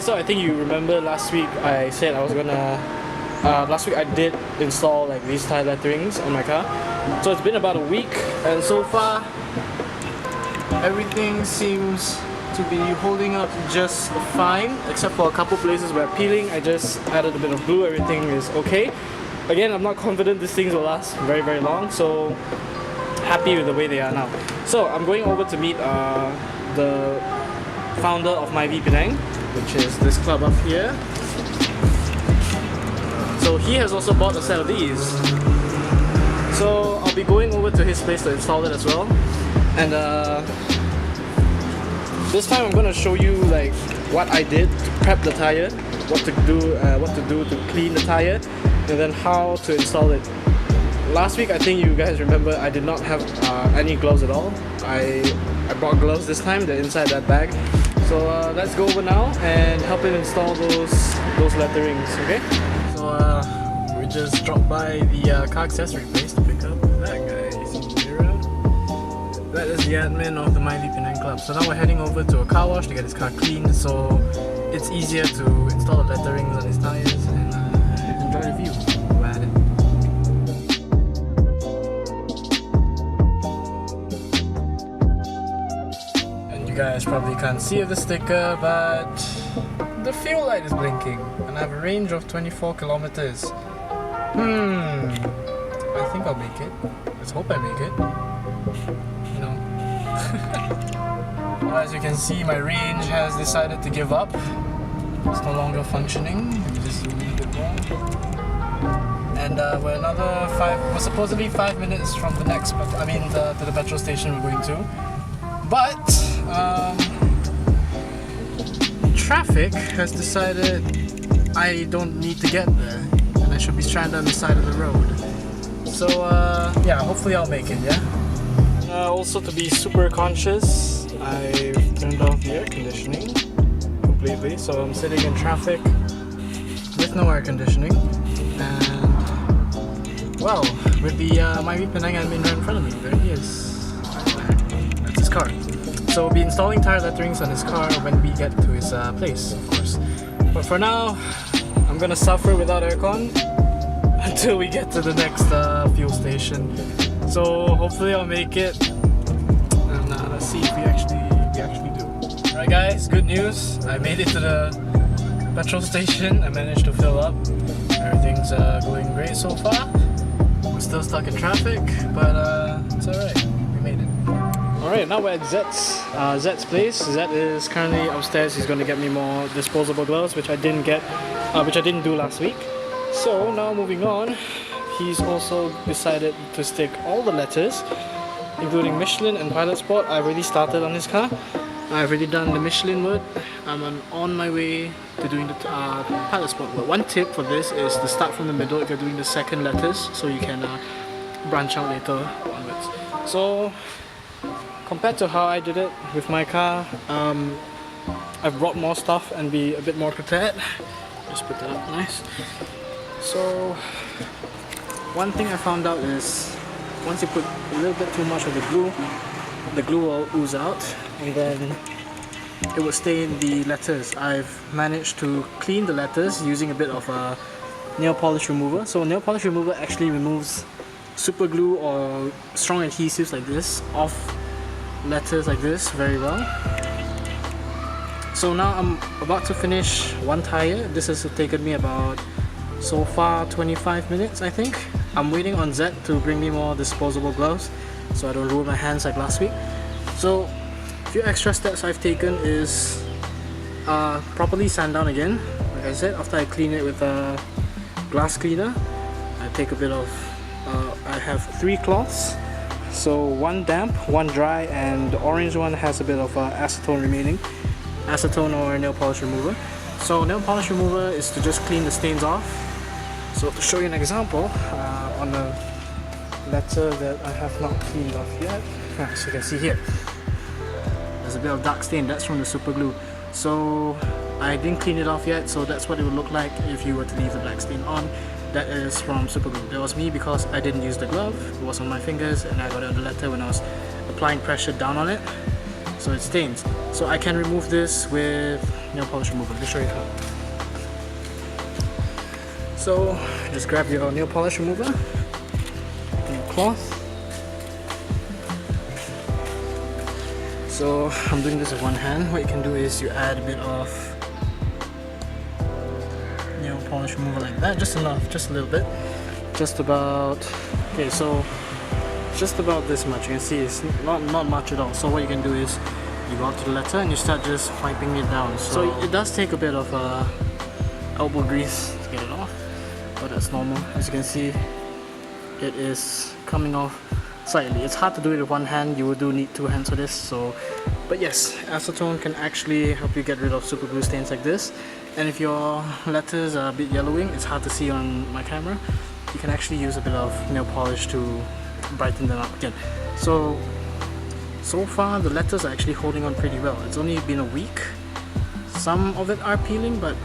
so I think you remember last week I said I was gonna last week I did install like these Tyre Letterings on my car. So it's been about a week, and so far everything seems to be holding up just fine, except for a couple places where peeling. I just added a bit of glue, everything is okay. Again, I'm not confident these things will last very very long, so happy with the way they are now. So I'm going over to meet the founder of Myvipenang, which is this club up here. So he has also bought a set of these. So I'll be going over to his place to install it as well. And this time I'm gonna show you like what I did to prep the tire, what to do to clean the tire, and then how to install it. Last week I think you guys remember I did not have any gloves at all. I brought gloves this time, they're inside that bag. So let's go over now and help him install those letterings, okay? So we just dropped by the car accessory place to pick up that guy. You see the mirror? That is the admin of the Myvipenang Club. So now we're heading over to a car wash to get his car cleaned, so it's easier to install the letterings on his tires and enjoy the view. Go at it. You guys probably can't see the sticker, but the fuel light is blinking and I have a range of 24 kilometers. I think I'll make it. Let's hope I make it. You know. Well, as you can see, my range has decided to give up. It's no longer functioning. Let me just zoom in a bit more. And we're supposedly 5 minutes from the next, to the petrol station we're going to. But traffic has decided I don't need to get there and I should be stranded on the side of the road. So yeah, hopefully I'll make it, yeah? Also, to be super conscious, I've turned off the air conditioning completely, so I'm sitting in traffic with no air conditioning, and well, with the Myvipenang admin right in front of me. There he is. That's his car. So we'll be installing Tyre Letterings on his car when we get to his place, of course. But for now, I'm gonna suffer without aircon until we get to the next fuel station. So hopefully I'll make it, and let's see if we actually do. Alright guys, good news. I made it to the petrol station. I managed to fill up. Everything's going great so far. We're still stuck in traffic, but it's alright. We made it. Alright, now we're at Z's place. Zed is currently upstairs. He's going to get me more disposable gloves, which I didn't do last week. So now moving on, he's also decided to stick all the letters, including Michelin and Pilot Sport. I've already started on his car. I've already done the Michelin word. I'm on my way to doing the Pilot Sport word. One tip for this is to start from the middle if you're doing the second letters, so you can branch out later onwards. So compared to how I did it with my car, I've brought more stuff and be a bit more prepared. Just put that up nice. So one thing I found out is once you put a little bit too much of the glue will ooze out and then it will stay in the letters. I've managed to clean the letters using a bit of a nail polish remover. So nail polish remover actually removes super glue or strong adhesives like this off letters like this very well. So now I'm about to finish one tire. This has taken me about, so far, 25 minutes I think. I'm waiting on Zed to bring me more disposable gloves so I don't ruin my hands like last week. So a few extra steps I've taken is properly sand down again. Like I said, after I clean it with a glass cleaner, I take a bit of, I have 3 cloths. So one damp, one dry, and the orange one has a bit of acetone remaining. Acetone or nail polish remover. So nail polish remover is to just clean the stains off. So to show you an example, on a letter that I have not cleaned off yet, as you can see here, there's a bit of dark stain. That's from the super glue. So I didn't clean it off yet, so that's what it would look like if you were to leave the black stain on. That is from super glue. That was me because I didn't use the glove. It was on my fingers and I got it on the letter when I was applying pressure down on it. so it stains. So I can remove this with nail polish remover. Let me show you how. So just grab your nail polish remover and your cloth. So I'm doing this with one hand. What you can do is you add a bit of nail polish remover like that, just enough, just a little bit, just about. Okay, so just about this much. You can see it's not much at all. So what you can do is you go up to the letter and you start just wiping it down. So it does take a bit of elbow grease to get it off, but that's normal. As you can see, it is coming off slightly. It's hard to do it with one hand. You will do need two hands for this. So, but yes, acetone can actually help you get rid of super glue stains like this. And if your letters are a bit yellowing, it's hard to see on my camera, you can actually use a bit of nail polish to brighten them up again. So far the letters are actually holding on pretty well. It's only been a week. Some of it are peeling, but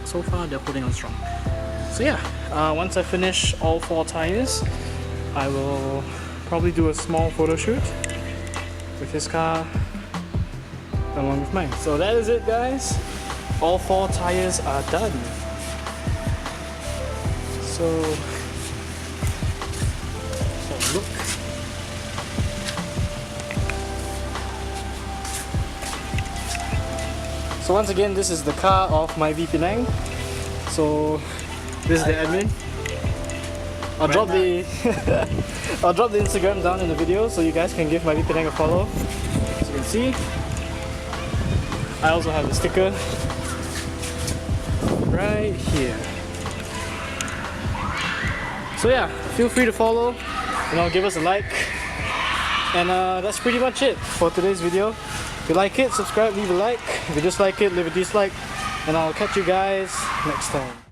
so far they're holding on strong. So yeah, once I finish all 4 tires, I will probably do a small photo shoot with his car along with mine. So that is it, guys. All 4 tires are done. So let's have a look. So once again, this is the car of Myvipenang. So this is the admin. I'll drop the I'll drop the Instagram down in the video so you guys can give Myvipenang a follow. As you can see, I also have a sticker right here. So yeah, feel free to follow, give us a like, and that's pretty much it for today's video. If you like it, subscribe, leave a like. If you dislike it, leave a dislike, and I'll catch you guys next time.